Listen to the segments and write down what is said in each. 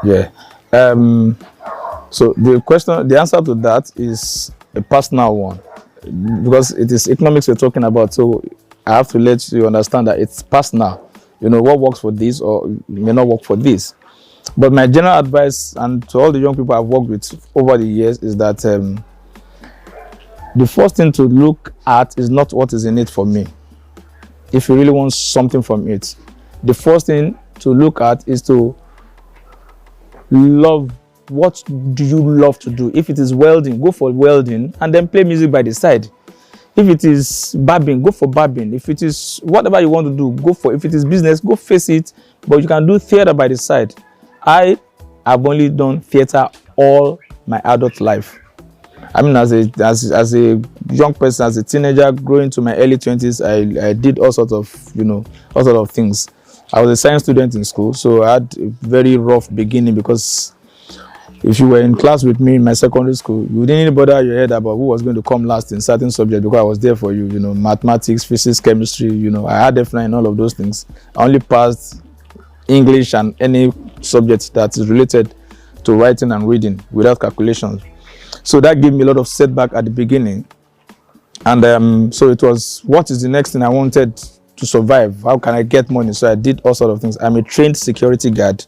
Yeah. So the answer to that is a personal one, because it is economics we're talking about. So I have to let you understand that it's personal. You know, what works for this or may not work for this. But my general advice, and to all the young people I've worked with over the years, is that the first thing to look at is not what is in it for me. If you really want something from it, the first thing to look at is to love. What do you love to do? If it is welding, go for welding and then play music by the side. If it is barbing, go for barbing. If it is whatever you want to do, go for it. If it is business, go face it. But you can do theater by the side. I have only done theater all my adult life. I mean, as a young person, as a teenager, growing to my early 20s, I did all sorts of things. I was a science student in school, so I had a very rough beginning, because if you were in class with me in my secondary school, you didn't bother your head about who was going to come last in certain subjects, because I was there for you. You know, mathematics, physics, chemistry. You know, I had F9 in all of those things. I only passed English and any subject that is related to writing and reading without calculations. So that gave me a lot of setback at the beginning. And so it was, what is the next thing I wanted to survive? How can I get money? So I did all sorts of things. I'm a trained security guard.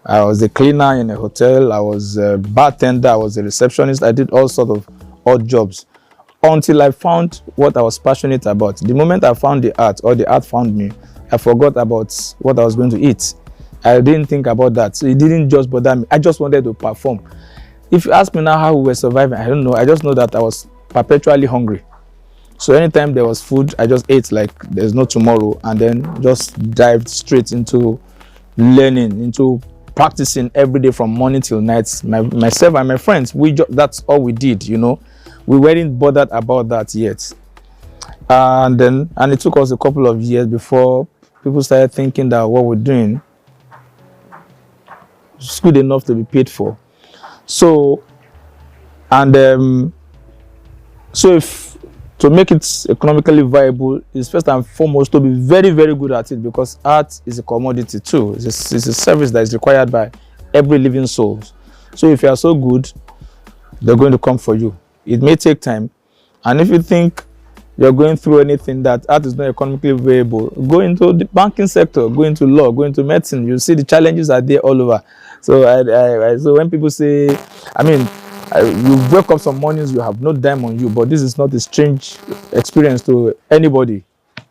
I was a cleaner in a hotel. I was a bartender. I was a receptionist. I did all sorts of odd jobs until I found what I was passionate about. The moment I found the art, or the art found me, I forgot about what I was going to eat. I didn't think about that. So it didn't just bother me. I just wanted to perform. If you ask me now how we were surviving, I don't know. I just know that I was perpetually hungry. So anytime there was food, I just ate like there's no tomorrow, and then just dived straight into learning, into practicing every day from morning till night. Myself and my friends, that's all we did, you know. We weren't bothered about that yet. And it took us a couple of years before people started thinking that what we're doing is good enough to be paid for. So, if to make it economically viable is first and foremost to be very, very good at it, because art is a commodity too. It's a service that is required by every living soul. So if you are so good, they're going to come for you. It may take time. And if you think you're going through anything that art is not economically viable, go into the banking sector, go into law, go into medicine. You'll see the challenges are there all over. So so when people say, I mean, you wake up some mornings, you have no dime on you, but this is not a strange experience to anybody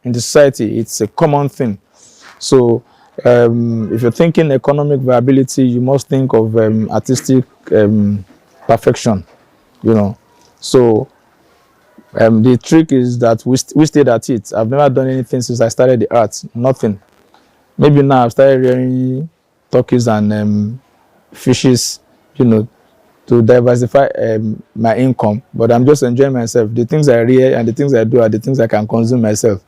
in the society. It's a common thing. So if you're thinking economic viability, you must think of artistic perfection, you know. So the trick is that we stayed at it. I've never done anything since I started the art, nothing. Maybe now I've started rearing turkeys and fishes, you know, to diversify my income, but I'm just enjoying myself. The things I rear and the things I do are the things I can consume myself,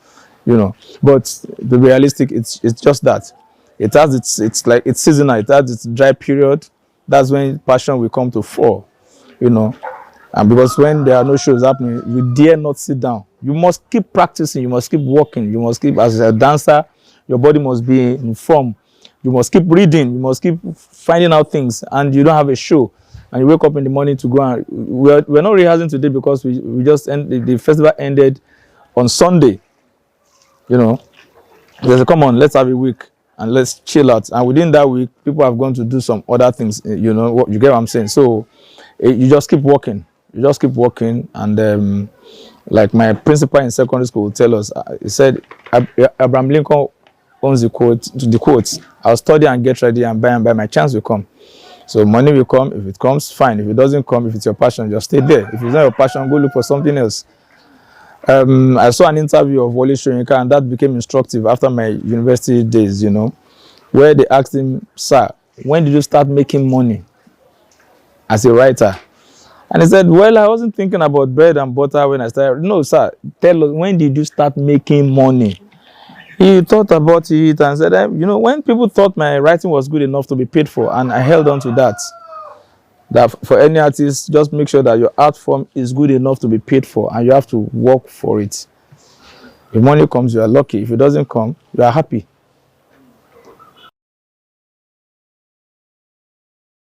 you know. But the realistic, it's just that it has it's seasonal. It has its dry period. That's when passion will come to fore, you know. And because when there are no shows happening, you dare not sit down. You must keep practicing. You must keep working. You must keep, as a dancer, your body must be in form. You must keep reading. You must keep finding out things. And you don't have a show, and you wake up in the morning to go, and we're not rehearsing today because we just the festival ended on Sunday. You know, they say, come on, let's have a week and let's chill out. And within that week, people have gone to do some other things. You know, what you get what I'm saying? So you just keep working. You just keep working. And like my principal in secondary school would tell us, he said, Abraham Lincoln owns the quote, I'll study and get ready, and by and by my chance will come. So money will come. If it comes, fine. If it doesn't come, if it's your passion, just stay there. If it's not your passion, go look for something else. I saw an interview of Wole Soyinka, and that became instructive after my university days, you know, where they asked him, sir, when did you start making money as a writer? And he said, well, I wasn't thinking about bread and butter when I started. No, sir, tell us, when did you start making money? He thought about it and said, you know, when people thought my writing was good enough to be paid for, and I held on to that. That for any artist, just make sure that your art form is good enough to be paid for, and you have to work for it. If money comes, you are lucky. If it doesn't come, you are happy.